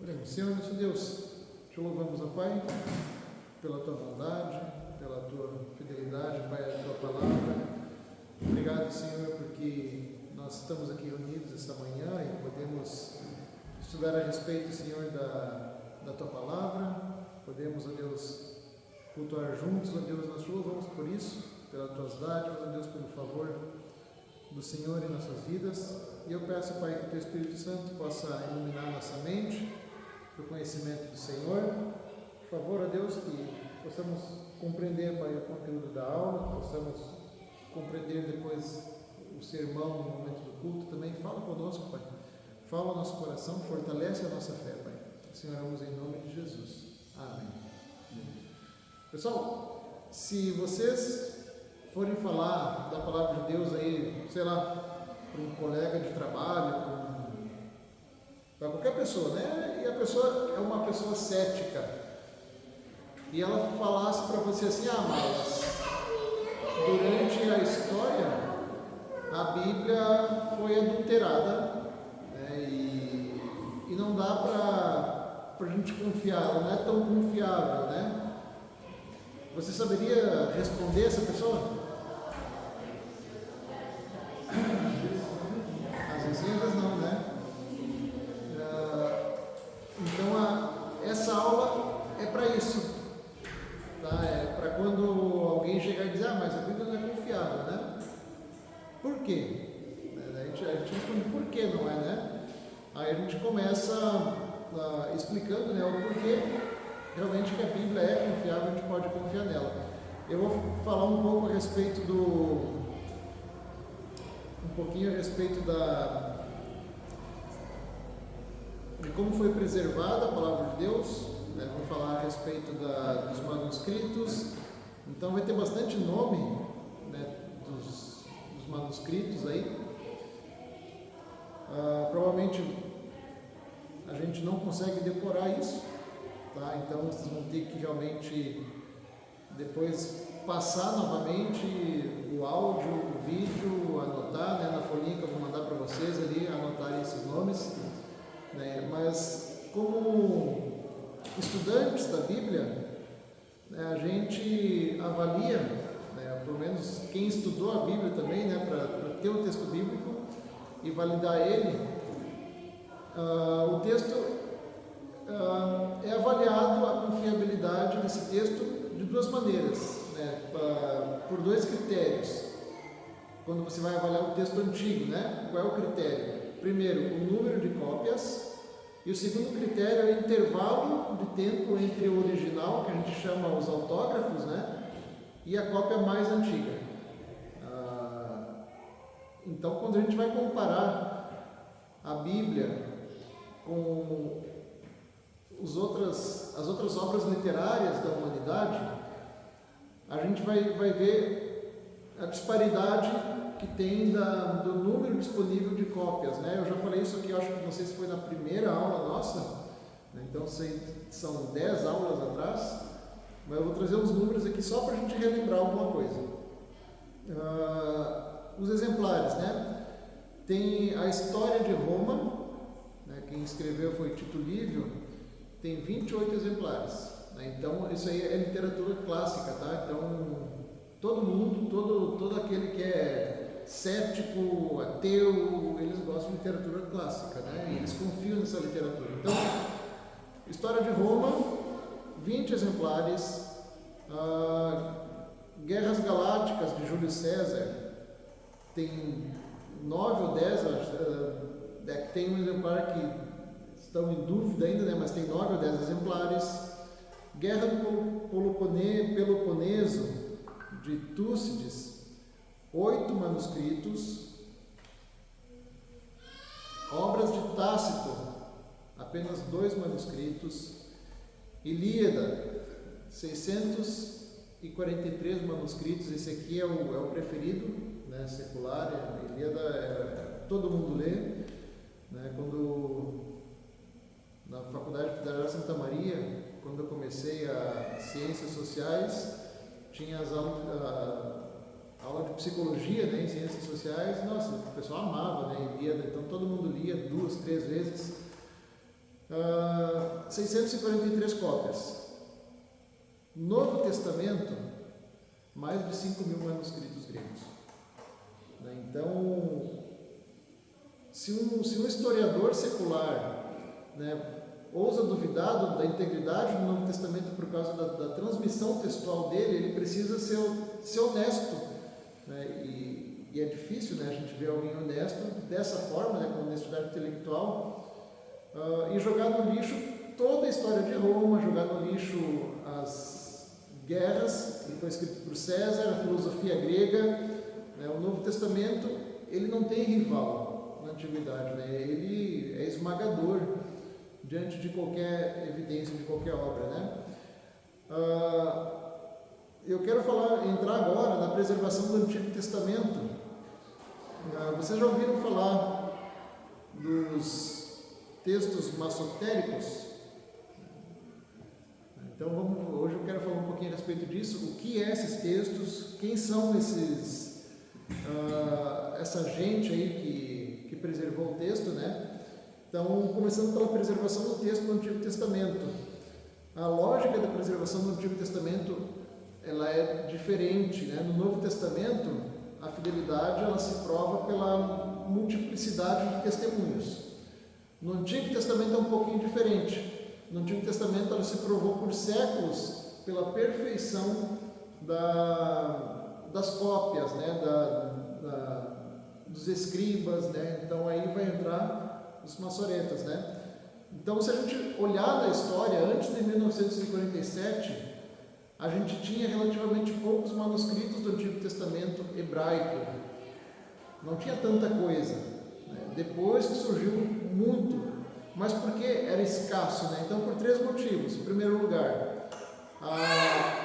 Oremos. Senhor nosso Deus, te louvamos, ó Pai, pela tua bondade, pela tua fidelidade, Pai, a tua palavra. Obrigado, Senhor, porque nós estamos aqui reunidos esta manhã e podemos estudar a respeito, Senhor, da tua palavra. Podemos, ó Deus, cultuar juntos, ó Deus, nós te louvamos por isso, pelas tuas dádivas, ó Deus, pelo favor do Senhor em nossas vidas. E eu peço, Pai, que o teu Espírito Santo possa iluminar nossa mente para o conhecimento do Senhor. Por favor, ó Deus, que possamos compreender, Pai, o conteúdo da aula, que possamos compreender depois o sermão no momento do culto também. Fala conosco, Pai. Fala ao nosso coração, fortalece a nossa fé, Pai. Assim oramos em nome de Jesus. Amém. Pessoal, se vocês forem falar da palavra de Deus aí, sei lá, para um colega de trabalho, para qualquer pessoa, né? E a pessoa é uma pessoa cética, e ela falasse para você assim: ah, mas durante a história a Bíblia foi adulterada, né? E não dá para a gente confiar, ela não é tão confiável, né? Você saberia responder essa pessoa? Às vezes não, né? Então essa aula é para isso, tá? É para quando alguém chegar e dizer: ah, mas a Bíblia não é confiável, né? Por quê? A gente responde por que não é, né? Aí a gente começa explicando, né, o porquê realmente que a Bíblia é confiável, a gente pode confiar nela. Eu vou falar um pouco a respeito de como foi preservada a palavra de Deus, né? Vou falar a respeito dos manuscritos. Então vai ter bastante nome, né, dos manuscritos aí. Provavelmente a gente não consegue decorar isso, tá? Então vocês vão ter que realmente depois passar novamente o áudio, o vídeo, anotar, né, na folhinha que eu vou mandar para vocês ali, anotarem esses nomes, né? Mas como estudantes da Bíblia, né, a gente avalia, né, pelo menos quem estudou a Bíblia também, né, para ter o texto bíblico e validar ele, o texto é avaliado a confiabilidade desse texto de duas maneiras, né, por dois critérios. Quando você vai avaliar o texto antigo, né, qual é o critério? Primeiro, o número de cópias, e o segundo critério é o intervalo de tempo entre o original, que a gente chama os autógrafos, né, e a cópia mais antiga. Então, quando a gente vai comparar a Bíblia com as outras obras literárias da humanidade, a gente vai ver a disparidade que tem do número disponível de cópias, né? Eu já falei isso aqui, acho que não sei se foi na primeira aula nossa, né? Então são 10 aulas atrás, mas eu vou trazer uns números aqui só para a gente relembrar alguma coisa. Os exemplares, né? Tem a História de Roma, né? Quem escreveu foi Tito Livio, tem 28 exemplares, né? Então isso aí é literatura clássica, tá? Então todo mundo, todo aquele que é cético, ateu, eles gostam de literatura clássica, né? E eles confiam nessa literatura. Então, História de Roma, 20 exemplares. Guerras Galácticas de Júlio César, tem 9 ou 10, tem um exemplar que estão em dúvida ainda, né? Mas tem 9 ou 10 exemplares. Guerra do Peloponeso de Túcides, 8 manuscritos. Obras de Tácito, apenas 2 manuscritos. Ilíada, 643 manuscritos. Esse aqui é o preferido, né, secular. A Ilíada todo mundo lê, né? Quando na Faculdade Federal de Santa Maria, quando eu comecei a Ciências Sociais, tinha as aula de psicologia, né, em Ciências Sociais. Nossa, o pessoal amava, né, Ilíada, então todo mundo lia 2, 3 vezes. 643 cópias. Novo Testamento, mais de 5.000 manuscritos gregos. Então, se um historiador secular, ousa duvidar da integridade do Novo Testamento por causa da transmissão textual dele, ele precisa ser honesto. E é difícil, a gente ver alguém honesto dessa forma, com honestidade intelectual, e jogar no lixo toda a história de Roma, jogar no lixo as guerras que foi escrito por César, a filosofia grega. O Novo Testamento, ele não tem rival na antiguidade, ele é esmagador diante de qualquer evidência, de qualquer obra. Eu quero entrar agora na preservação do Antigo Testamento. Vocês já ouviram falar dos textos maçotéricos? Então hoje eu quero falar um pouquinho a respeito disso. O que é esses textos? Quem são essa gente aí que preservou o texto, Então, começando pela preservação do texto do Antigo Testamento. A lógica da preservação do Antigo Testamento, ela é diferente, No Novo Testamento, a fidelidade ela se prova pela multiplicidade de testemunhos. No Antigo Testamento é um pouquinho diferente. No Antigo Testamento ela se provou por séculos pela perfeição das cópias, dos escribas, Então aí vai entrar os maçoretas, Então, se a gente olhar na história, antes de 1947, a gente tinha relativamente poucos manuscritos do Antigo Testamento hebraico. Não tinha tanta coisa. Depois que surgiu muito. Mas por que era escasso? Então, por 3 motivos. Em primeiro lugar,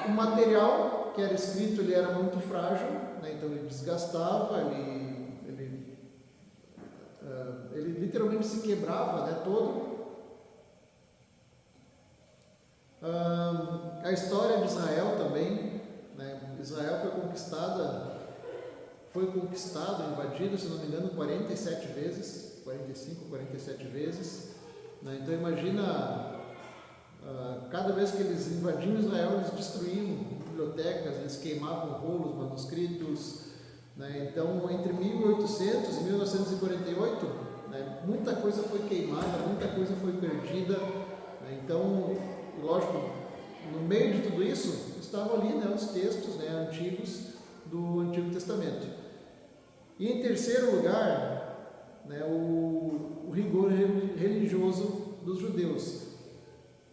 o material que era escrito ele era muito frágil, então ele desgastava, ele literalmente se quebrava todo. A história de Israel também, Israel foi conquistado, invadido, se não me engano, 47 vezes, 45, 47 vezes. Então imagina, cada vez que eles invadiam Israel, eles destruíam bibliotecas, eles queimavam rolos, manuscritos. Então, entre 1800 e 1948, muita coisa foi queimada, muita coisa foi perdida. Então, lógico, no meio de tudo isso, estavam ali os textos antigos do Antigo Testamento. E em terceiro lugar, o rigor religioso dos judeus.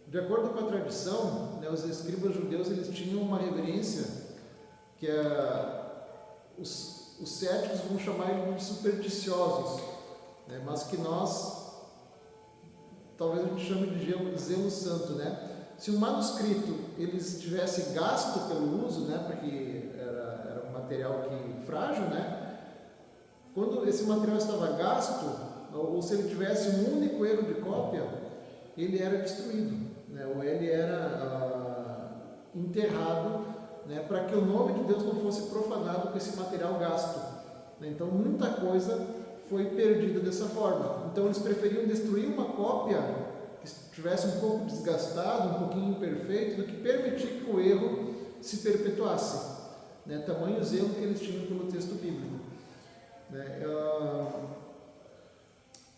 De acordo com a tradição, os escribas judeus eles tinham uma reverência que os céticos vão chamar de supersticiosos, mas que nós talvez a gente chame de zelo santo, Se um manuscrito ele estivesse gasto pelo uso, porque era um material frágil, quando esse material estava gasto, ou se ele tivesse um único erro de cópia, ele era destruído, ou ele era enterrado, para que o nome de Deus não fosse profanado com esse material gasto. Então, muita coisa foi perdida dessa forma. Então, eles preferiam destruir uma cópia que estivesse um pouco desgastado, um pouquinho imperfeito, do que permitir que o erro se perpetuasse. Tamanho zelo que eles tinham pelo texto bíblico.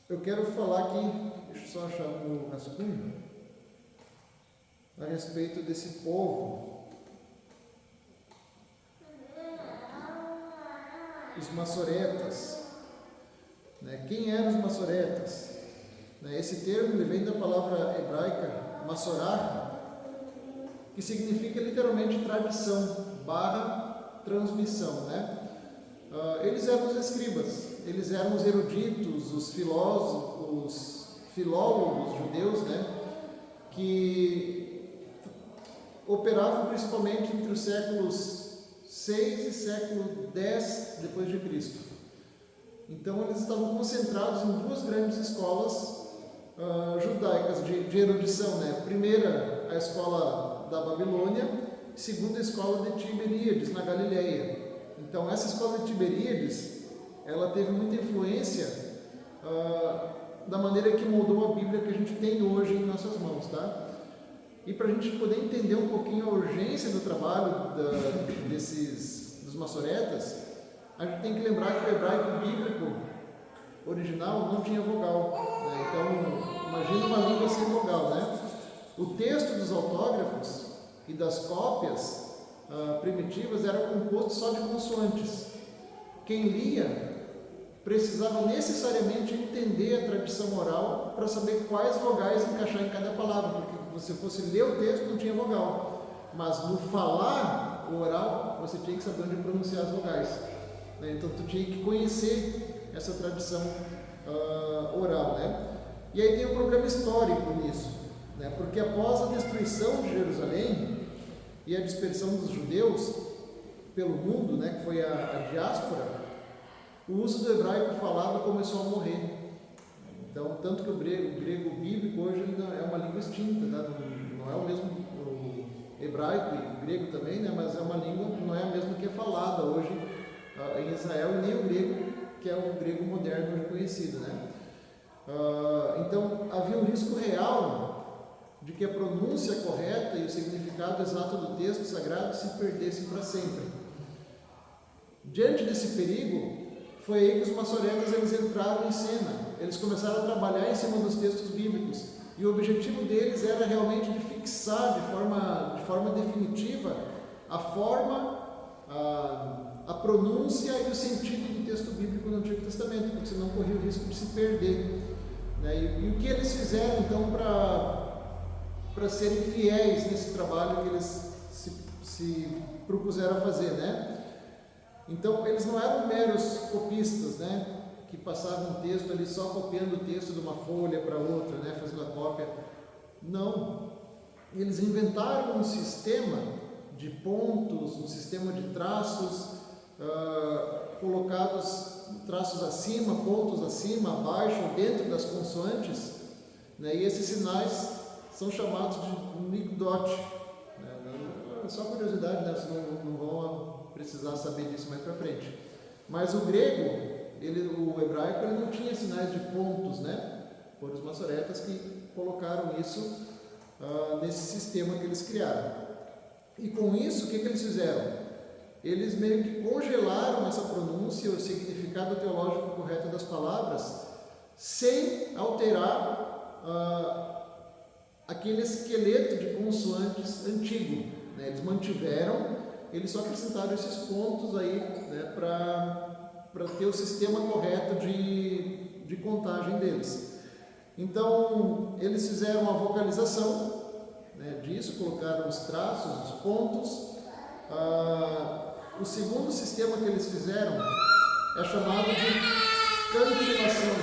Eu quero falar aqui, deixa eu só achar o meu rascunho, a respeito desse povo. Os maçoretas. Quem eram os maçoretas? Esse termo ele vem da palavra hebraica masorá, que significa literalmente tradição / transmissão. Eles eram os escribas, eles eram os eruditos, os filólogos judeus, que operavam principalmente entre os séculos 6 e século 10 depois de Cristo. Então eles estavam concentrados em 2 grandes escolas judaicas de erudição, Primeira, a escola da Babilônia, segunda, a escola de Tiberíades, na Galileia. Então essa escola de Tiberíades, ela teve muita influência da maneira que moldou a Bíblia que a gente tem hoje em nossas mãos, tá? E para a gente poder entender um pouquinho a urgência do trabalho dos maçoretas, a gente tem que lembrar que o hebraico bíblico original não tinha vogal, né? Então, imagina uma língua sem vogal, né? O texto dos autógrafos e das cópias primitivas era composto só de consoantes. Quem lia precisava necessariamente entender a tradição oral para saber quais vogais encaixar em cada palavra, porque se você fosse ler o texto não tinha vogal, mas no falar o oral você tinha que saber onde pronunciar as vogais, né? Então tu tinha que conhecer essa tradição oral, né? E aí tem um problema histórico nisso, né? Porque após a destruição de Jerusalém e a dispersão dos judeus pelo mundo, né, que foi a diáspora, o uso do hebraico falado começou a morrer. Então, tanto que o grego bíblico hoje é uma língua extinta, tá? Não é o mesmo o hebraico e o grego também, né? Mas é uma língua que não é a mesma que é falada hoje em Israel, e nem o grego, que é o grego moderno hoje conhecido, né? Então, havia um risco real de que a pronúncia correta e o significado exato do texto sagrado se perdessem para sempre. Diante desse perigo, foi aí que os maçoretas eles entraram em cena. Eles começaram a trabalhar em cima dos textos bíblicos. E o objetivo deles era realmente de fixar de forma definitiva a forma, a pronúncia e o sentido do texto bíblico no Antigo Testamento, porque senão corria o risco de se perder, né? E o que eles fizeram então para serem fiéis nesse trabalho que eles se propuseram a fazer, né? Então, eles não eram meros copistas, né, que passavam um texto ali só copiando o texto de uma folha para outra, né, fazendo a cópia. Não. Eles inventaram um sistema de pontos, um sistema de traços, colocados traços acima, pontos acima, abaixo, dentro das consoantes, né, e esses sinais são chamados de migdot. Só curiosidade, né, vocês não vão precisar saber disso mais para frente. Mas o grego, o hebraico, ele não tinha sinais de pontos, né? Foram os maçoretas que colocaram isso nesse sistema que eles criaram. E com isso, o que eles fizeram? Eles meio que congelaram essa pronúncia, o significado teológico correto das palavras, sem alterar aquele esqueleto de consoantes antigo, né? Eles mantiveram, eles só acrescentaram esses pontos aí, né, para ter o sistema correto de contagem deles. Então, eles fizeram a vocalização, né, disso, colocaram os traços, os pontos. O segundo sistema que eles fizeram é chamado de cantilação.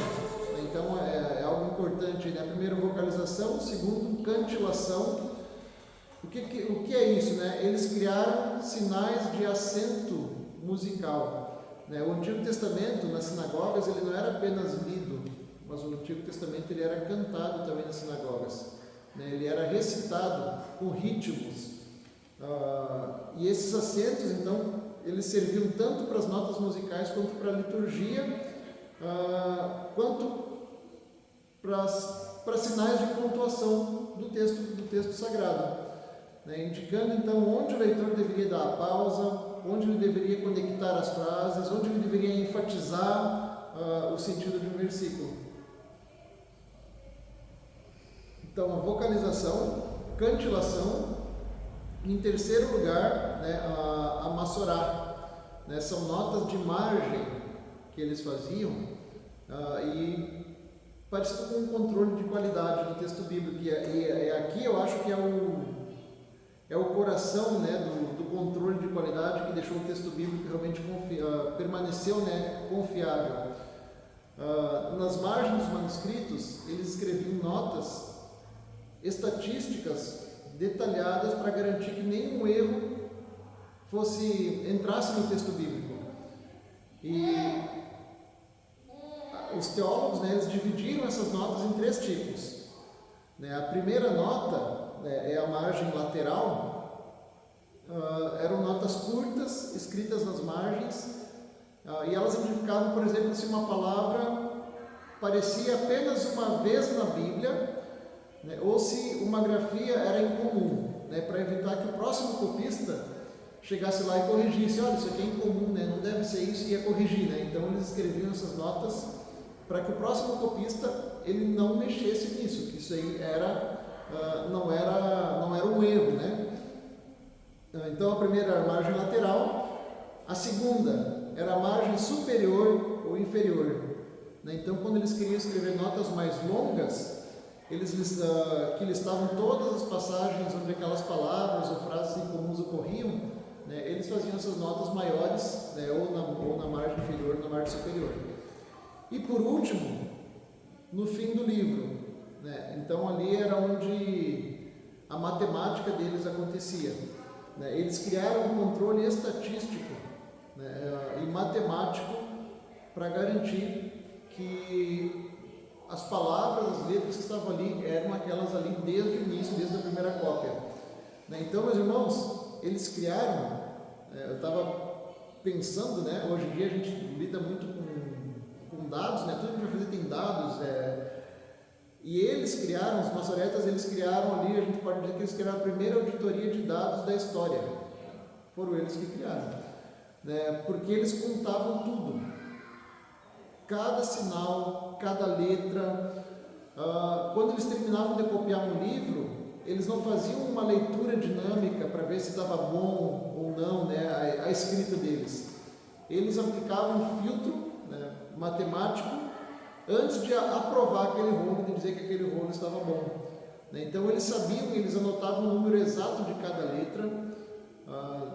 Então, é algo importante, né? Primeiro, vocalização, segundo, cantilação. O que é isso, né? Eles criaram sinais de acento musical, né? O Antigo Testamento, nas sinagogas, ele não era apenas lido, mas o Antigo Testamento ele era cantado também nas sinagogas, né? Ele era recitado com ritmos, e esses acentos, então, eles serviam tanto para as notas musicais quanto para a liturgia, quanto para sinais de pontuação do texto sagrado, né? Indicando então onde o leitor deveria dar a pausa, onde ele deveria conectar as frases, onde ele deveria enfatizar o sentido de um versículo. Então, a vocalização, cantilação, em terceiro lugar, né, a maçorá, né? São notas de margem que eles faziam, e parecido com um controle de qualidade do texto bíblico, e aqui eu acho que é o coração, né, do controle de qualidade que deixou o texto bíblico realmente permaneceu, né, confiável. Nas margens dos manuscritos, eles escreviam notas estatísticas detalhadas para garantir que nenhum erro entrasse no texto bíblico. E os teólogos, né, eles dividiram essas notas em 3 tipos, né? A primeira nota, né, é a margem lateral. Eram notas curtas, escritas nas margens, e elas indicavam, por exemplo, se uma palavra aparecia apenas uma vez na Bíblia, né, ou se uma grafia era incomum, né, para evitar que o próximo copista chegasse lá e corrigisse, olha, isso aqui é incomum, né, não deve ser isso, e ia corrigir, né? Então eles escreviam essas notas para que o próximo copista ele não mexesse nisso, que isso aí não era um erro, né? Então a primeira era a margem lateral, a segunda era a margem superior ou inferior, né? Então quando eles queriam escrever notas mais longas, que listavam todas as passagens onde aquelas palavras ou frases incomuns ocorriam, né, eles faziam essas notas maiores, né, ou na margem inferior ou na margem superior. E por último, no fim do livro, né, então ali era onde a matemática deles acontecia, né, eles criaram um controle estatístico, né, e matemático para garantir que as palavras, as letras que estavam ali eram aquelas ali desde o início, desde a primeira cópia, né. Então, meus irmãos, eles criaram, eu estava pensando, né, hoje em dia a gente lida muito com dados, né, tudo que a gente vai fazer tem dados, e eles criaram, os maçoretas, eles criaram ali, a gente pode dizer que eles criaram a primeira auditoria de dados da história, foram eles que criaram, né, porque eles contavam tudo, cada sinal, cada letra, quando eles terminavam de copiar um livro, eles não faziam uma leitura dinâmica para ver se estava bom ou não, né, a escrita deles. Eles aplicavam um filtro, né, matemático antes de aprovar aquele rolo, de dizer que aquele rolo estava bom, né. Então eles sabiam, eles anotavam o número exato de cada letra,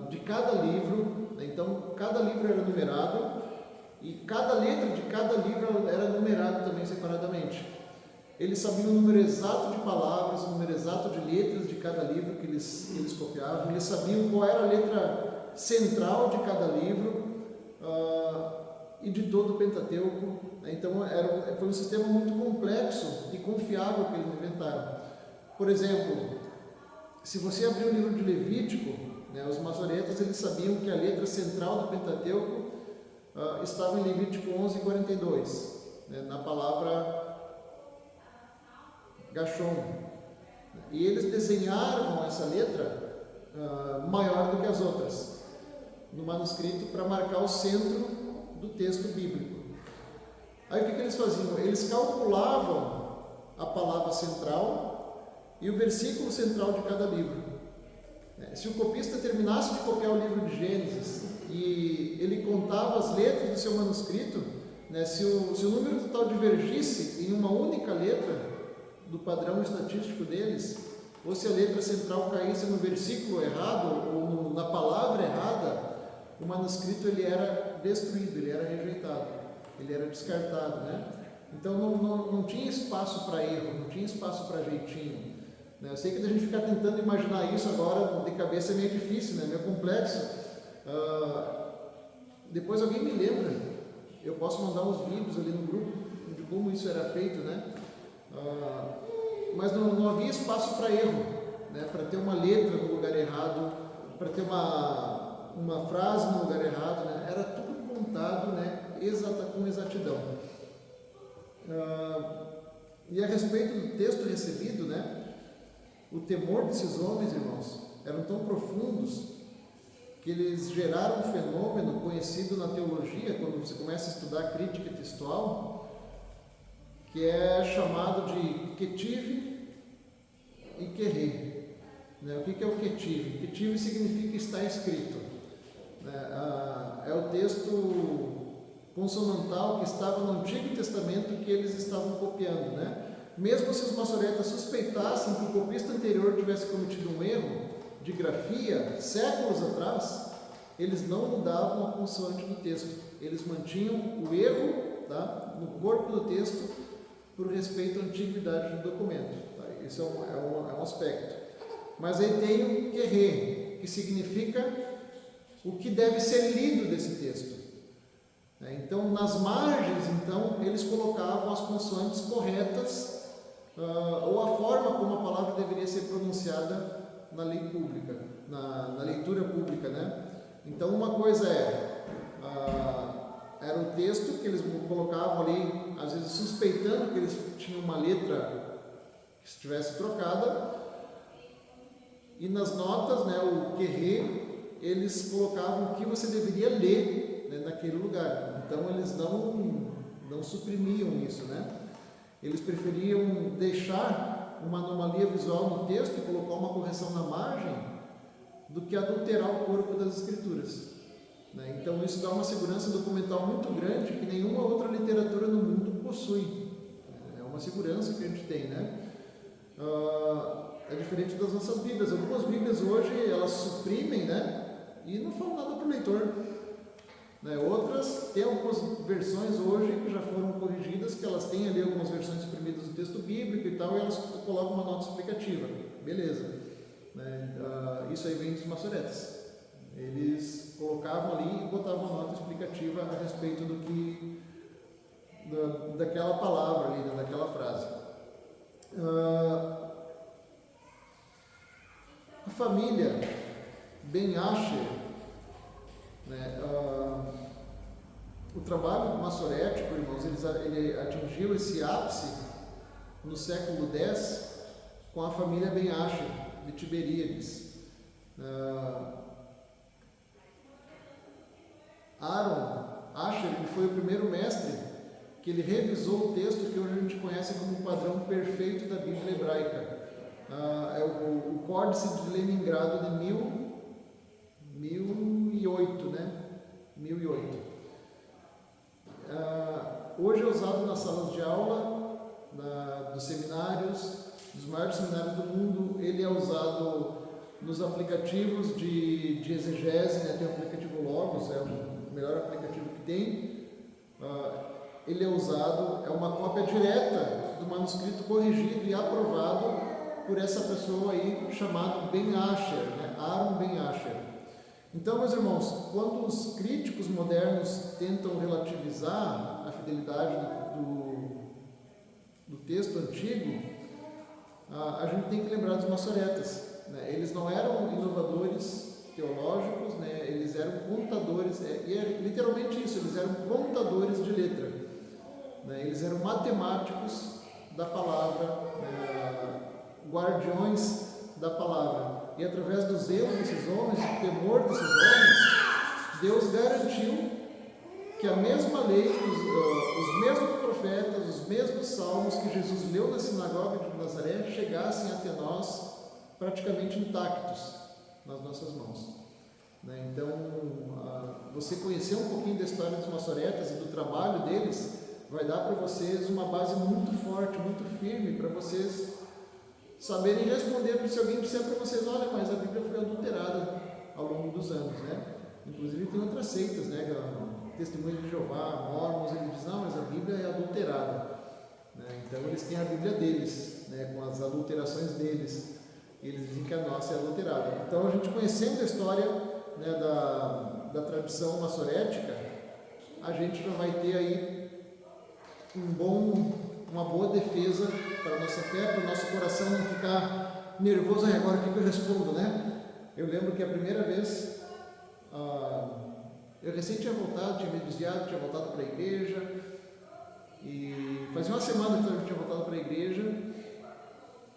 de cada livro, né. Então cada livro era numerado e cada letra de cada livro era numerado também separadamente. Eles sabiam o número exato de palavras, o número exato de letras de cada livro que eles copiavam, eles sabiam qual era a letra central de cada livro e de todo o Pentateuco. Então foi um sistema muito complexo e confiável que eles inventaram. Por exemplo, se você abrir o livro de Levítico, né, os maçoretas eles sabiam que a letra central do Pentateuco estava em Levítico 11:42, né, na palavra Gachon, e eles desenharam essa letra maior do que as outras no manuscrito para marcar o centro do texto bíblico. Aí o que eles faziam? Eles calculavam a palavra central e o versículo central de cada livro. Se o copista terminasse de copiar o livro de Gênesis e ele contava as letras do seu manuscrito, né, se o número total divergisse em uma única letra do padrão estatístico deles, ou se a letra central caísse no versículo errado ou na palavra errada, o manuscrito ele era destruído, ele era rejeitado, ele era descartado, né? Então não tinha espaço para erro, não tinha espaço para jeitinho, né? Eu sei que a gente ficar tentando imaginar isso agora de cabeça é meio difícil, né? Meio complexo. Depois alguém me lembra, eu posso mandar uns vídeos ali no grupo de como isso era feito, né? Mas não havia espaço para erro, né? Para ter uma letra no lugar errado, para ter uma frase no lugar errado, né? Era tudo contado, né? Com exatidão. E a respeito do texto recebido, né? O temor desses homens, irmãos, eram tão profundos que eles geraram um fenômeno conhecido na teologia, quando você começa a estudar a crítica textual, que é chamado de Ketiv e Querê. O que é o Ketiv? Ketiv significa está escrito. É o texto consonantal que estava no Antigo Testamento que eles estavam copiando, né? Mesmo se os maçoretas suspeitassem que o copista anterior tivesse cometido um erro de grafia séculos atrás, eles não mudavam a consoante do texto, eles mantinham o erro, tá, no corpo do texto por respeito à antiguidade do documento, tá? Isso é um aspecto. Mas aí tem o Querê, que significa o que deve ser lido desse texto. Então, nas margens, eles colocavam as consoantes corretas, ou a forma como a palavra deveria ser pronunciada na lei pública, na leitura pública, né? Então, uma coisa era o texto que eles colocavam ali às vezes suspeitando que eles tinham uma letra que estivesse trocada, e nas notas, né, o querê, eles colocavam o que você deveria ler, né, naquele lugar. Então eles não suprimiam isso, né? Eles preferiam deixar uma anomalia visual no texto e colocar uma correção na margem do que adulterar o corpo das escrituras, né? Então isso dá uma segurança documental muito grande que nenhuma outra literatura no mundo possui. É uma segurança que a gente tem, né? É diferente das nossas Bíblias. Algumas Bíblias hoje elas suprimem, né? E não falam nada para o leitor, né? Outras, tem algumas versões hoje que já foram corrigidas, que elas têm ali algumas versões suprimidas do texto bíblico e tal, e elas colocam uma nota explicativa. Beleza, né? Isso aí vem dos maçoretas. Eles colocavam ali e botavam uma nota explicativa a respeito do que daquela palavra ali, daquela frase. A família Ben Asher, né, o trabalho maçorético, irmãos, ele atingiu esse ápice no século X com a família Ben Asher de Tiberíades. Aaron Asher foi o primeiro mestre que ele revisou o texto que hoje a gente conhece como o padrão perfeito da Bíblia hebraica. É o Códice de Leningrado de 1008, né? 1008. Hoje é usado nas salas de aula, dos seminários, dos maiores seminários do mundo. Ele é usado nos aplicativos de exegese, né? Tem o aplicativo Logos, é o melhor aplicativo que tem. Ele é usado, é uma cópia direta do manuscrito corrigido e aprovado por essa pessoa aí chamado Ben Asher, né? Aaron Ben Asher. Então, meus irmãos, quando os críticos modernos tentam relativizar a fidelidade do texto antigo, a gente tem que lembrar dos maçoretas, né? Eles não eram inovadores teológicos, né? Eles eram contadores, e é literalmente isso, eles eram contadores de letra, né? Eles eram matemáticos da palavra, guardiões da palavra. E através do zelo desses homens, do temor desses homens, Deus garantiu que a mesma lei, os mesmos profetas, os mesmos salmos que Jesus leu na sinagoga de Nazaré chegassem até nós praticamente intactos nas nossas mãos, né? Então, você conhecer um pouquinho da história dos maçoretas e do trabalho deles vai dar para vocês uma base muito forte, muito firme, para vocês saberem responder se alguém disser para vocês: olha, mas a Bíblia foi adulterada ao longo dos anos, né? Inclusive tem outras seitas, né? Testemunho de Jeová, Mormons, eles dizem: não, mas a Bíblia é adulterada, né? Então eles têm a Bíblia deles, né? Com as adulterações deles, eles dizem que a nossa é adulterada. Então a gente conhecendo a história, né, da tradição maçorética, a gente já vai ter aí uma boa defesa para a nossa fé, para o nosso coração não ficar nervoso. Agora o que eu respondo, né? Eu lembro que a primeira vez, eu recém tinha voltado, tinha me desviado, tinha voltado para a igreja, e fazia uma semana que eu tinha voltado para a igreja,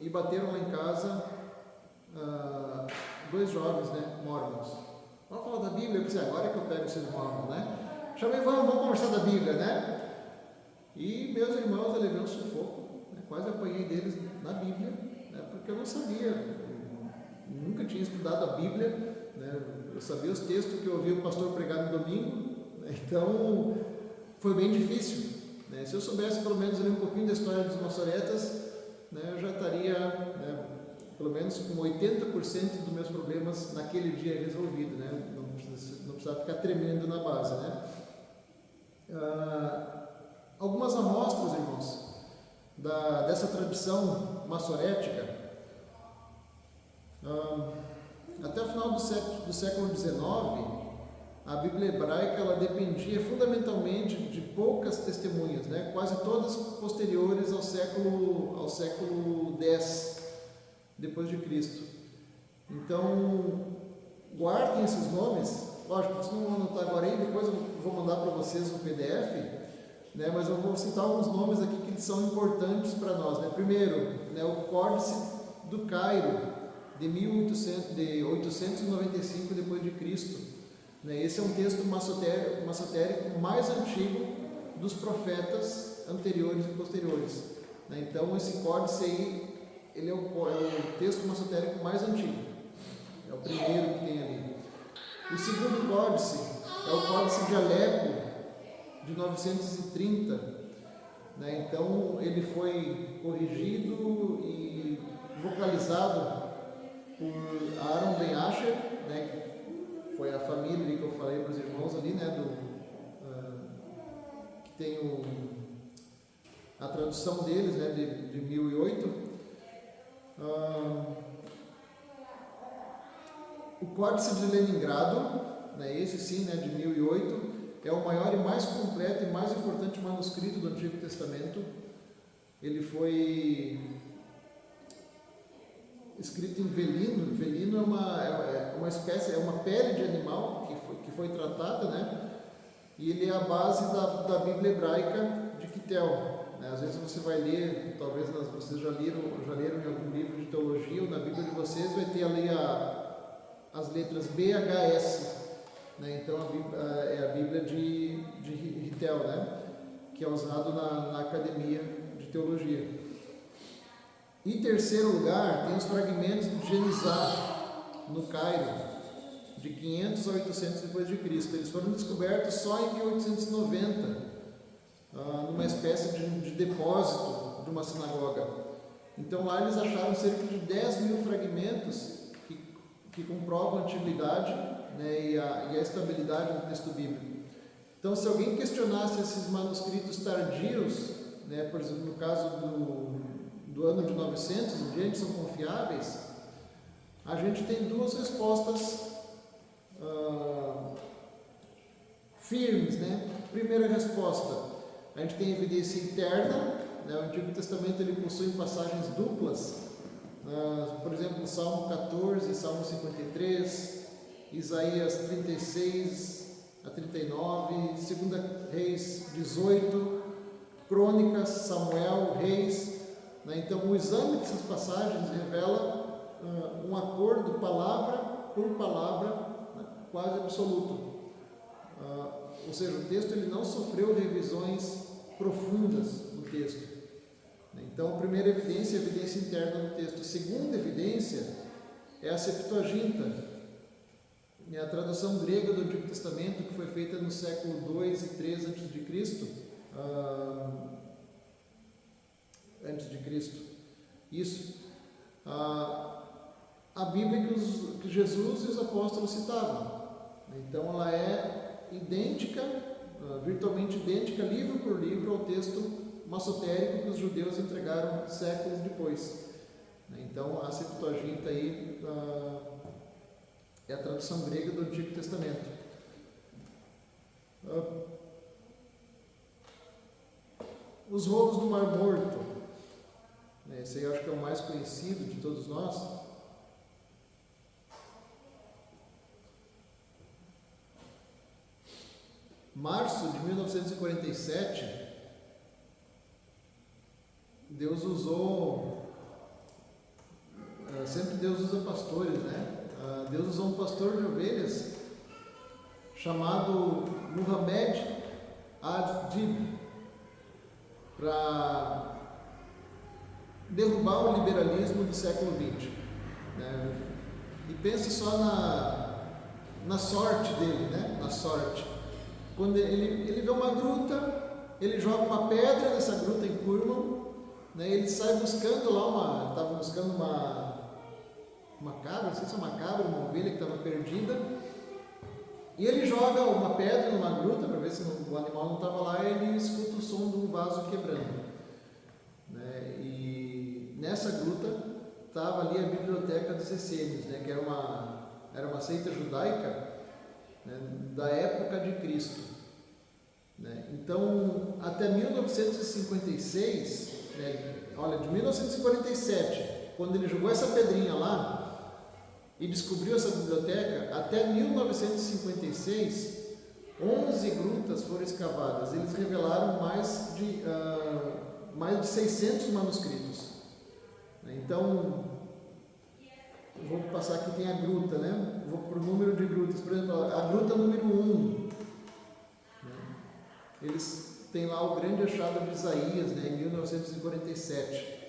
e bateram lá em casa dois jovens, né, mormons. Vamos falar da Bíblia. Eu pensei: agora é que eu pego esses mormons, né? Chamei: vamos conversar da Bíblia, né? E meus irmãos, eu levei um sufoco, né? Quase apanhei deles na Bíblia, né? Porque eu não sabia, eu nunca tinha estudado a Bíblia, né? Eu sabia os textos que eu ouvia o pastor pregar no domingo, né? Então foi bem difícil, né? Se eu soubesse pelo menos ali um pouquinho da história dos maçoretas, né, eu já estaria, né, pelo menos com 80% dos meus problemas naquele dia resolvido, né? Não precisava ficar tremendo na base, né? Algumas amostras, irmãos, dessa tradição maçorética. Até o final do século XIX, a Bíblia hebraica ela dependia fundamentalmente de poucas testemunhas, né? Quase todas posteriores ao século X depois de Cristo. Então, guardem esses nomes. Lógico, vocês não vão anotar agora aí, depois eu vou mandar para vocês um PDF. né? Mas eu vou citar alguns nomes aqui que são importantes para nós, né? Primeiro, né, o Códice do Cairo, de 895 depois de Cristo. Né? Esse é um texto maçotérico mais antigo dos profetas anteriores e posteriores. Né? Então, esse códice aí, ele é o texto maçotérico mais antigo. É o primeiro que tem ali. O segundo códice é o Códice de Alepo, de 930. Né? Então, ele foi corrigido e vocalizado por Aaron Ben Asher, né? Que foi a família ali que eu falei para os irmãos ali, né? Que tem a tradução deles, né? de 1008. O Códice de Leningrado, né? Esse sim, né? de 1008, é o maior e mais completo e mais importante manuscrito do Antigo Testamento. Ele foi escrito em velino. Velino é uma espécie, é uma pele de animal que foi tratada, né? E ele é a base da Bíblia hebraica de Quitel. Né? Às vezes você vai ler, talvez vocês já leram em algum livro de teologia, ou na Bíblia de vocês vai ter ali as letras BHS. Né? Então é a Bíblia de Quitel, né? Que é usado na academia de teologia. Em terceiro lugar, tem os fragmentos de Genizá, no Cairo, de 500 a 800 depois de Cristo. Eles foram descobertos só em 1890, numa espécie de depósito de uma sinagoga. Então lá eles acharam cerca de 10.000 fragmentos que comprovam a antiguidade, né, e a estabilidade do texto bíblico. Então, se alguém questionasse esses manuscritos tardios, né, por exemplo, no caso do ano de 900 em diante, são confiáveis, a gente tem duas respostas firmes, né? Primeira resposta, a gente tem evidência interna, né? O Antigo Testamento ele possui passagens duplas, por exemplo, Salmo 14, Salmo 53, Isaías 36 a 39, 2 Reis 18, Crônicas, Samuel, Reis. Né? Então, o exame dessas passagens revela um acordo palavra por palavra, né? Quase absoluto. Ou seja, o texto ele não sofreu revisões profundas no texto. Então, a primeira evidência é a evidência interna do texto. A segunda evidência é a Septuaginta, a tradução grega do Antigo Testamento, que foi feita no século 2 e 3 a.C. Antes de Cristo. Isso. A Bíblia que Jesus e os apóstolos citavam. Então, ela é idêntica, virtualmente idêntica, livro por livro, ao texto maçotérico que os judeus entregaram séculos depois. Então, a Septuaginta aí é a tradução grega do Antigo Testamento. Os rolos do Mar Morto. Esse aí eu acho que é o mais conhecido de todos nós. Março de 1947, Deus usou, sempre Deus usa pastores, né? Deus usou um pastor de ovelhas chamado Muhammad ad-Dib para derrubar o liberalismo do século XX. Né? E pense só na sorte dele, né? Na sorte. Quando ele vê uma gruta, ele joga uma pedra nessa gruta em Kurman, né? Ele sai buscando lá estava buscando uma cabra, não sei se é uma cabra, uma ovelha que estava perdida, e ele joga uma pedra numa gruta para ver se o animal não estava lá, e ele escuta o som de um vaso quebrando. Né? E nessa gruta estava ali a biblioteca dos essênios, né? Que era uma seita judaica, né? Da época de Cristo. Né? Então, até 1956, né? Olha, de 1947, quando ele jogou essa pedrinha lá e descobriu essa biblioteca, até 1956, 11 grutas foram escavadas. Eles revelaram mais de 600 manuscritos. Então, vou passar aqui, tem a gruta, né? Vou para o número de grutas. Por exemplo, a gruta número 1. Eles têm lá o grande achado de Isaías, né, em 1947.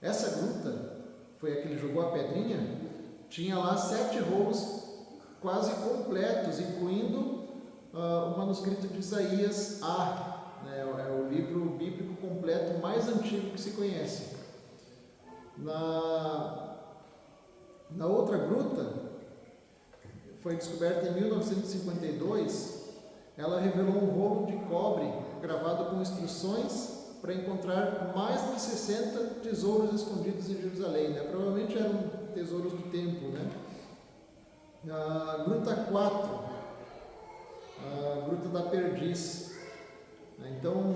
Essa gruta, foi a que ele jogou a pedrinha, tinha lá 7 rolos quase completos, incluindo o manuscrito de Isaías A, né, é o livro bíblico completo mais antigo que se conhece. Na outra gruta, foi descoberta em 1952, ela revelou um rolo de cobre gravado com instruções para encontrar mais de 60 tesouros escondidos em Jerusalém, né? Provavelmente eram tesouros do templo, né? A gruta 4, a gruta da perdiz, né? Então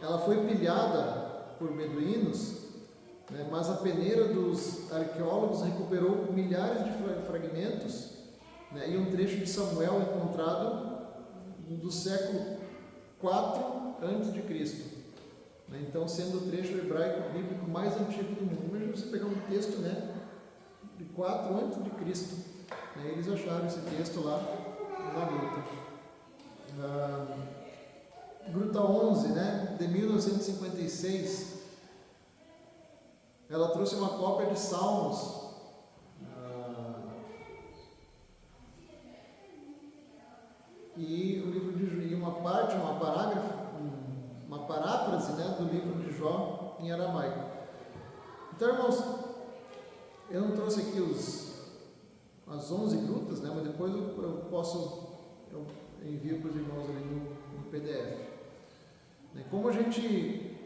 ela foi pilhada por beduínos, né? Mas a peneira dos arqueólogos recuperou milhares de fragmentos, né? E um trecho de Samuel encontrado do século 4 a.C., então sendo o trecho hebraico bíblico mais antigo do mundo. Imagina você pegar um texto, né, de 4 a.C., né, eles acharam esse texto lá na gruta. Gruta 11, né, de 1956, ela trouxe uma cópia de Salmos, e o livro de uma paráfrase, né, do livro de Jó em aramaico. Então, irmãos, eu não trouxe aqui as 11 grutas, né, mas depois eu envio para os irmãos ali no PDF. Como a gente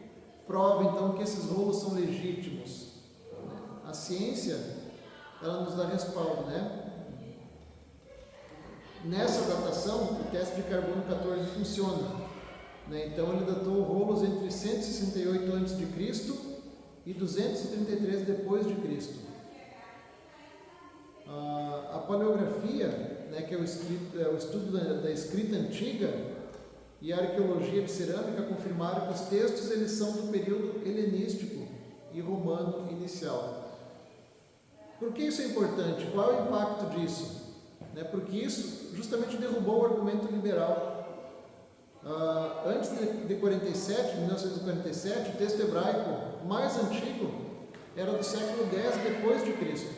prova então que esses rolos são legítimos? A ciência, ela nos dá respaldo, né? Nessa datação, o teste de carbono 14 funciona, né? Então ele datou rolos entre 168 a.C. e 233 depois de Cristo. A paleografia, né, que é o estudo da escrita antiga, e a arqueologia de cerâmica confirmaram que os textos eles são do período helenístico e romano inicial. Por que isso é importante? Qual é o impacto disso? Porque isso justamente derrubou o argumento liberal. Antes de 1947, o texto hebraico mais antigo era do século X depois de Cristo.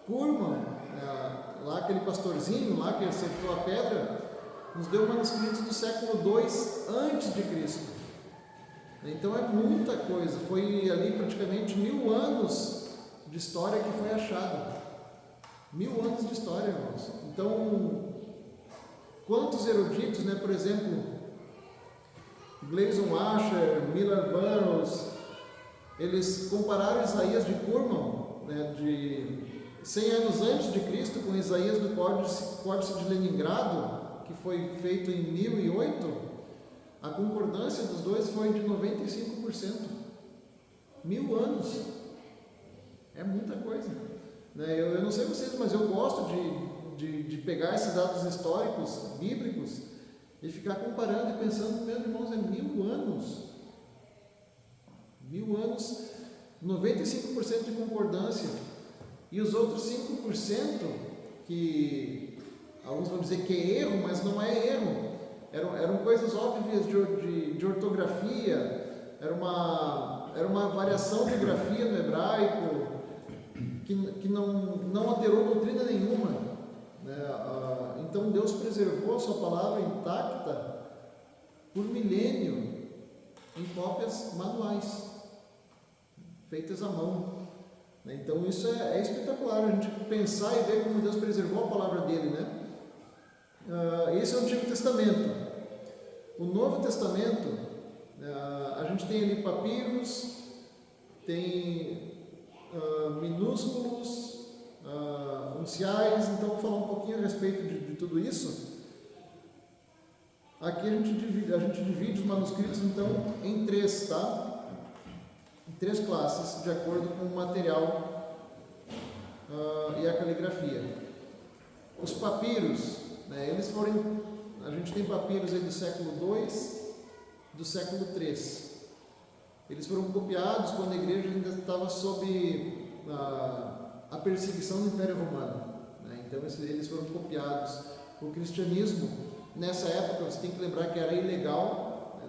Curman, lá aquele pastorzinho lá que acertou a pedra, nos deu manuscritos do século II antes de Cristo. Então é muita coisa, foi ali praticamente 1000 anos de história que foi achado. 1000 anos de história, irmãos. Então, quantos eruditos, né, por exemplo, Gleason Asher, Miller Burroughs, eles compararam Isaías de Curman, né, de 100 anos antes de Cristo, com Isaías do Códice de Leningrado, que foi feito em 1008, a concordância dos dois foi de 95%. 1000 anos. É muita coisa. Eu não sei vocês, mas eu gosto de pegar esses dados históricos, bíblicos, e ficar comparando e pensando, meus irmãos, é 1000 anos. 1000 anos, 95% de concordância. E os outros 5%, que alguns vão dizer que é erro, mas não é erro. Eram coisas óbvias de ortografia, era uma variação de grafia no hebraico, que não alterou doutrina nenhuma, né? Então Deus preservou a sua palavra intacta por milênio em cópias manuais feitas à mão. Então isso é espetacular, a gente pensar e ver como Deus preservou a palavra dele, né? Esse é o Antigo Testamento. O Novo Testamento, a gente tem ali papiros, tem minúsculos, unciais. Então vou falar um pouquinho a respeito de tudo isso. Aqui a gente divide os manuscritos então em 3, tá? Em 3 classes, de acordo com o material e a caligrafia. Os papiros, né, eles foram, a gente tem papiros aí do século II, do século III. Eles foram copiados quando a igreja ainda estava sob a perseguição do Império Romano, né? Então eles foram copiados. O cristianismo, nessa época, você tem que lembrar que era ilegal, né?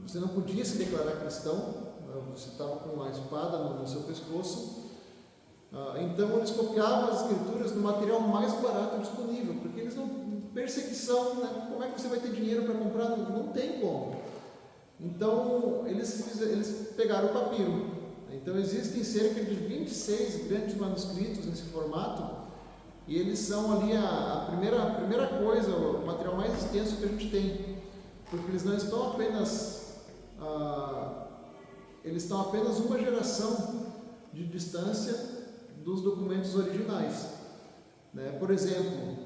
Você não podia se declarar cristão, você estava com uma espada no seu pescoço. Então eles copiavam as escrituras no material mais barato disponível, porque eles não, perseguição, né? Como é que você vai ter dinheiro para comprar? Não tem como. Então eles pegaram o papiro. Então existem cerca de 26 grandes manuscritos nesse formato, e eles são ali a primeira coisa, o material mais extenso que a gente tem, porque eles não estão apenas eles estão apenas uma geração de distância dos documentos originais, né? Por exemplo,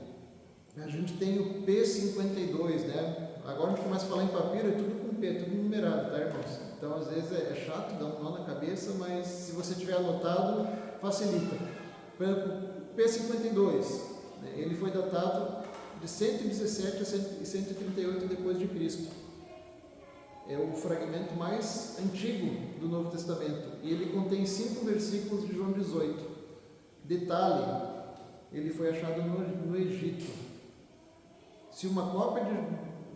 a gente tem o P52, né? Agora a gente começa a falar em papiro, é tudo com P, tudo numerado, tá, irmãos? Então às vezes é chato, dá um nó na cabeça, mas se você tiver anotado, facilita. O P52, né? Ele foi datado de 117 a 138 depois de Cristo. É o fragmento mais antigo do Novo Testamento, e ele contém 5 versículos de João 18. Detalhe, ele foi achado no Egito. Se uma cópia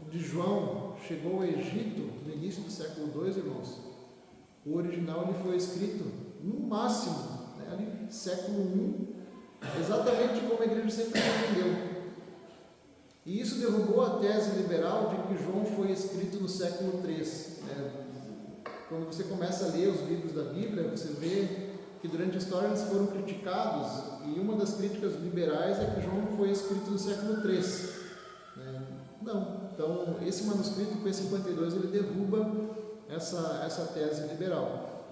de João chegou ao Egito no início do século II, irmãos, o original ele foi escrito no máximo, né, ali, século I, exatamente como a igreja sempre defendeu. E isso derrubou a tese liberal de que João foi escrito no século III. Né? Quando você começa a ler os livros da Bíblia, você vê que durante a história eles foram criticados, e uma das críticas liberais é que João foi escrito no século III. Né? Não. Então, esse manuscrito, o P52, ele derruba essa tese liberal.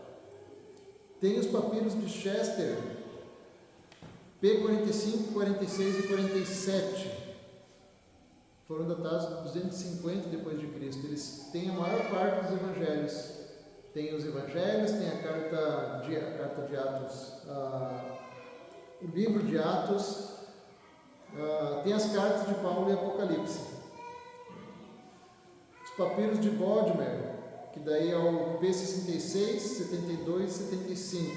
Tem os papiros de Chester, P45, 46 e 47. Foram datados 250 depois de Cristo. Eles têm a maior parte dos evangelhos. Tem os evangelhos, tem a carta de Atos, o livro de Atos, tem as cartas de Paulo e Apocalipse. Os papiros de Bodmer, que daí é o P66, 72 e 75.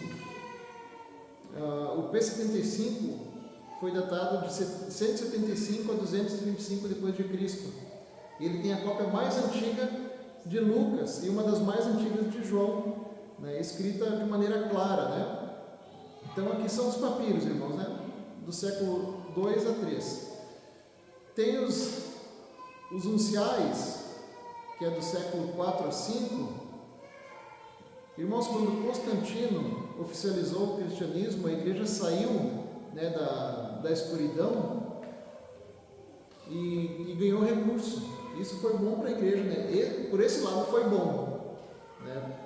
O P75 foi datado de 175 a 225 depois de Cristo. Ele tem a cópia mais antiga de Lucas e uma das mais antigas de João, né, escrita de maneira clara, né? Então aqui são os papiros, irmãos, né, do século II a III. Tem os unciais, que é do século IV a V. Irmãos, quando Constantino oficializou o cristianismo, a igreja saiu, né, da escuridão e ganhou recurso. Isso foi bom para a igreja, né? E, por esse lado foi bom, né?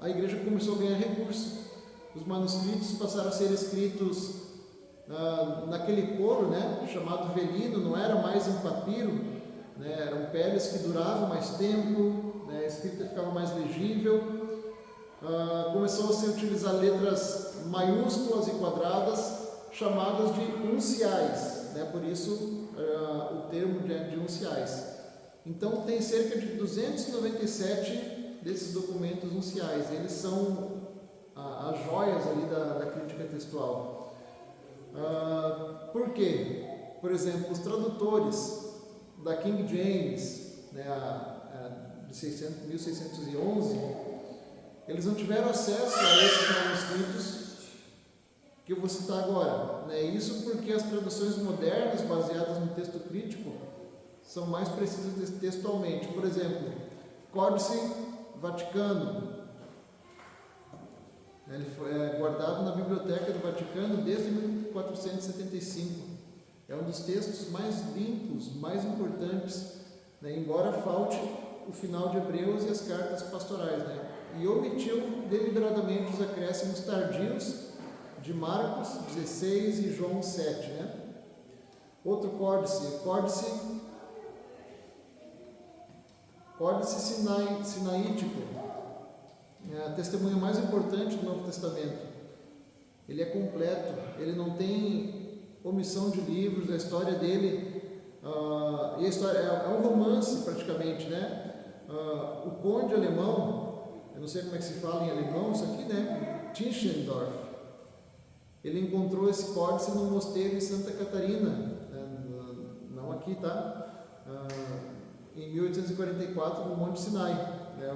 A igreja começou a ganhar recurso. Os manuscritos passaram a ser escritos naquele couro, né, chamado velino, não era mais em papiro, né? Eram peles que duravam mais tempo, né? A escrita ficava mais legível. Começou a se utilizar letras maiúsculas e quadradas, chamadas de unciais, né? Por isso o termo de unciais. Então tem cerca de 297 desses documentos unciais. Eles são as joias ali da crítica textual. Por quê? Por exemplo, os tradutores da King James, né, de 1611, eles não tiveram acesso a esses manuscritos que eu vou citar agora, né? Isso porque as traduções modernas, baseadas no texto crítico, são mais precisas textualmente. Por exemplo, Códice Vaticano, ele foi guardado na Biblioteca do Vaticano desde 1475. É um dos textos mais limpos, mais importantes, né? Embora falte o final de Hebreus e as cartas pastorais, né? E omitiu deliberadamente os acréscimos tardios de Marcos 16 e João 7, né? Outro códice sinaítico, é a testemunha mais importante do Novo Testamento. Ele é completo, ele não tem omissão de livros, a história dele, e a história é um romance praticamente, né? O conde alemão, eu não sei como é que se fala em alemão isso aqui, né? Tischendorf, ele encontrou esse códice no mosteiro em Santa Catarina, não aqui, tá? Em 1844, no Monte Sinai,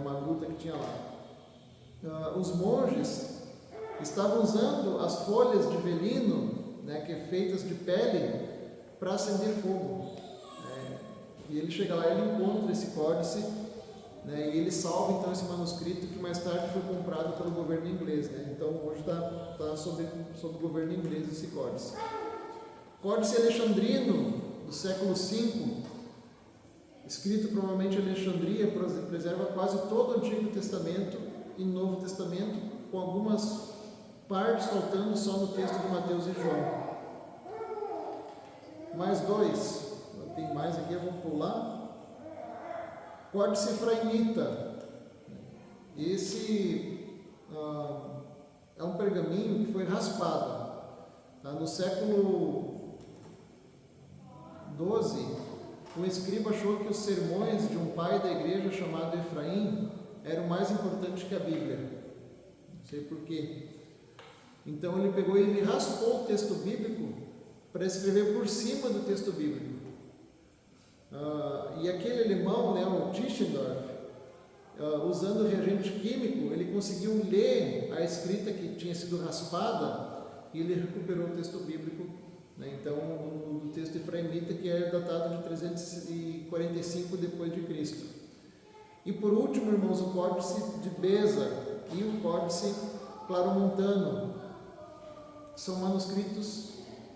uma gruta que tinha lá. Os monges estavam usando as folhas de velino, né, que é feitas de pele, para acender fogo. E ele chega lá e ele encontra esse códice, né, e ele salva então esse manuscrito que mais tarde foi comprado pelo governo inglês. Né? Então hoje está sob o governo inglês esse códice. Códice alexandrino do século V, escrito provavelmente em Alexandria, preserva quase todo o Antigo Testamento e Novo Testamento, com algumas partes faltando só no texto de Mateus e João. Mais dois, tem mais aqui, eu vou pular. Códice Efraimita. Esse é um pergaminho que foi raspado. Tá? No século XII, um escriba achou que os sermões de um pai da igreja chamado Efraim eram mais importantes que a Bíblia. Não sei porquê. Então ele pegou e ele raspou o texto bíblico para escrever por cima do texto bíblico. E aquele alemão, né, o Tischendorf, usando reagente químico, ele conseguiu ler a escrita que tinha sido raspada e ele recuperou o texto bíblico. Né? Então, o texto efraimita, que é datado de 345 depois de Cristo. E por último, irmãos, o Códice de Beza e o Códice Claromontano. São manuscritos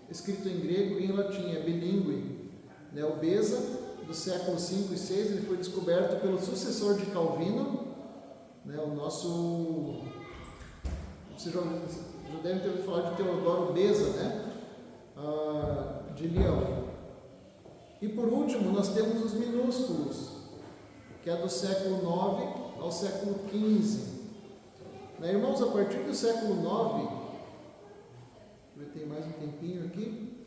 escritos em grego e em latim, é bilíngue. Né? O Beza, do século V e VI, ele foi descoberto pelo sucessor de Calvino, né? O nosso... Você já deve ter ouvido falar de Teodoro Beza, né? De Leão. E por último, nós temos os minúsculos, que é do século IX ao século XV. Né, irmãos, a partir do século IX, tem mais um tempinho aqui,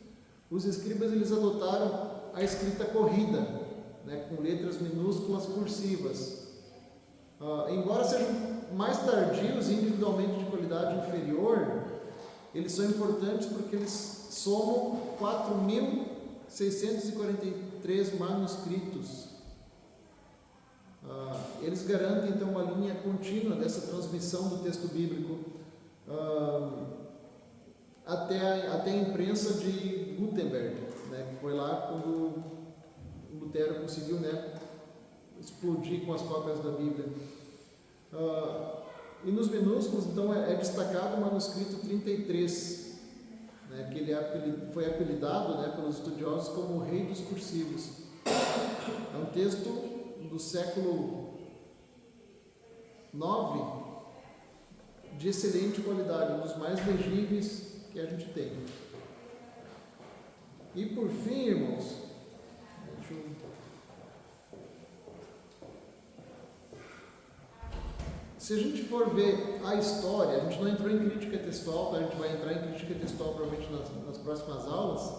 os escribas eles adotaram a escrita corrida, né, com letras minúsculas cursivas. Embora sejam mais tardios, individualmente de qualidade inferior, eles são importantes porque eles somam 4.643 manuscritos. Eles garantem então uma linha contínua dessa transmissão do texto bíblico até a imprensa de Gutenberg, né, que foi lá quando Lutero conseguiu, né, explodir com as cópias da Bíblia. E nos minúsculos, então, é destacado o manuscrito 33, né, que ele foi apelidado, né, pelos estudiosos como o Rei dos Cursivos. É um texto do século IX, de excelente qualidade, um dos mais legíveis que a gente tem. E por fim, irmãos, se a gente for ver a história, a gente não entrou em crítica textual, a gente vai entrar em crítica textual provavelmente nas próximas aulas.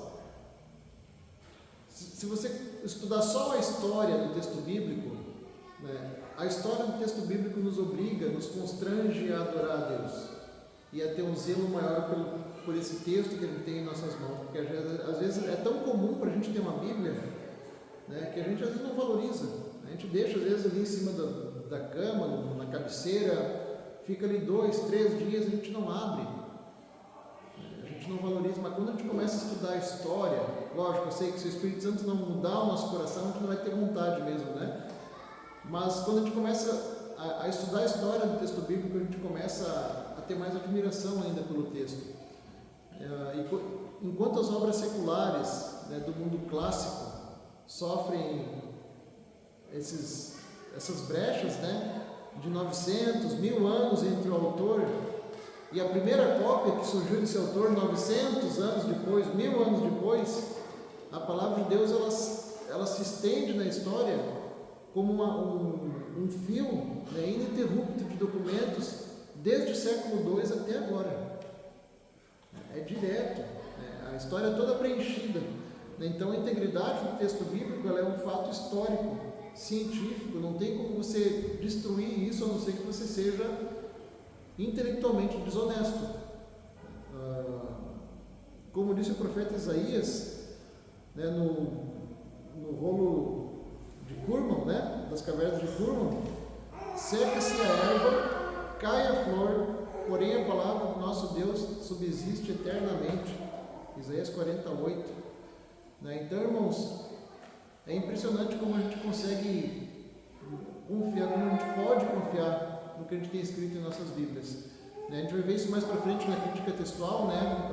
Se você estudar só a história do texto bíblico, né, a história do texto bíblico nos obriga, nos constrange a adorar a Deus e a ter um zelo maior por esse texto que ele tem em nossas mãos, porque às vezes é tão comum para a gente ter uma Bíblia, né, que a gente às vezes não valoriza. A gente deixa às vezes ali em cima da cama, na cabeceira, fica ali 2, 3 dias e a gente não abre, a gente não valoriza. Mas quando a gente começa a estudar a história, lógico, eu sei que se o Espírito Santo não mudar o nosso coração, a gente não vai ter vontade mesmo, né? Mas quando a gente começa a estudar a história do texto bíblico, a gente começa a ter mais admiração ainda pelo texto. Enquanto as obras seculares, né, do mundo clássico sofrem essas brechas, né, de 900, 1000 anos entre o autor e a primeira cópia que surgiu desse autor 900 anos depois, 1000 anos depois, a palavra de Deus ela se estende na história como um fio, né, ininterrupto de documentos desde o século II até agora. É direto. A história é toda preenchida. Então a integridade do texto bíblico ela é um fato histórico, científico, não tem como você destruir isso a não ser que você seja intelectualmente desonesto. Como disse o profeta Isaías, né, no rolo de Curman, né, das cavernas de Curman, seca-se a erva, cai a flor, porém a palavra do nosso Deus subsiste eternamente. Isaías 48. Né? Então, irmãos, é impressionante como a gente consegue confiar, como a gente pode confiar no que a gente tem escrito em nossas Bíblias. Né? A gente vai ver isso mais para frente na crítica textual, né?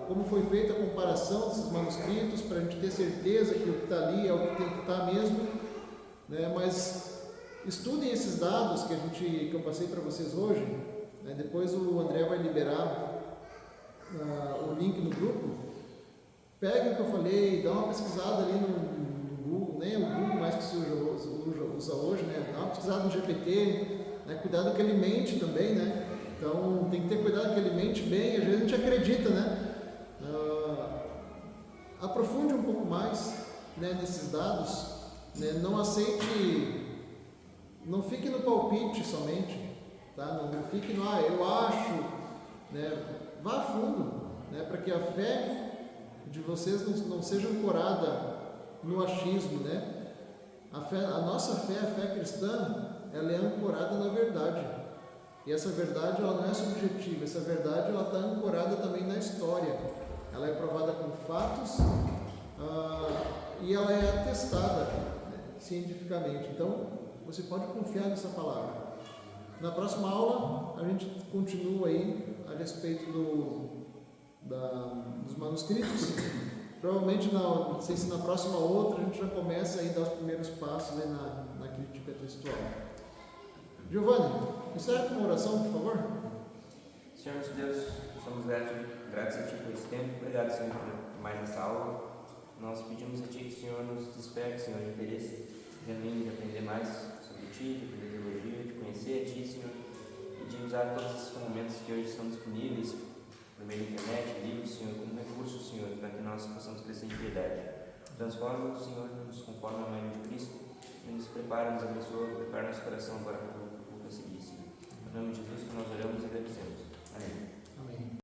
Como foi feita a comparação desses manuscritos, para a gente ter certeza que o que está ali é o que tem que estar mesmo. Né? Mas estudem esses dados que eu passei para vocês hoje. Né? Depois o André vai liberar o link no grupo. Pegue o que eu falei, dá uma pesquisada ali no Google, nem o Google mais que se usa hoje, né? Dá uma pesquisada no GPT, né? Cuidado que ele mente também, né? Então tem que ter cuidado que ele mente bem, às vezes a gente acredita, né? Aprofunde um pouco mais, né, nesses dados, né? Não aceite, não fique no palpite somente, tá? Não fique no eu acho, né? Vá a fundo, né? Para que a fé de vocês não seja ancorada no achismo, né? A nossa fé, a fé cristã, ela é ancorada na verdade. E essa verdade ela não é subjetiva, essa verdade ela está ancorada também na história. Ela é provada com fatos e ela é atestada, né, cientificamente. Então, você pode confiar nessa palavra. Na próxima aula, a gente continua aí a respeito dos manuscritos. Provavelmente, não sei se na próxima outra, a gente já começa aí a dar os primeiros passos aí na crítica textual. Giovanni, encerra com uma oração, por favor. Senhor nosso Deus, somos gratos a Ti por esse tempo. Obrigado, Senhor, por mais essa aula. Nós pedimos a Ti que o Senhor nos desperte, Senhor, de interesse genuíno de aprender mais sobre Ti, de aprender teologia, de conhecer a Ti, Senhor, e de usar todos esses ferramentas que hoje são disponíveis por meio da internet, livros, Senhor, como recurso, Senhor, para que nós possamos crescer em piedade. Transforma-nos, Senhor, nos conforme a imagem de Cristo, e nos prepara, nos abençoa, prepara nosso coração agora para o que seguir, Senhor. Em nome de Jesus que nós oramos e agradecemos. Amém.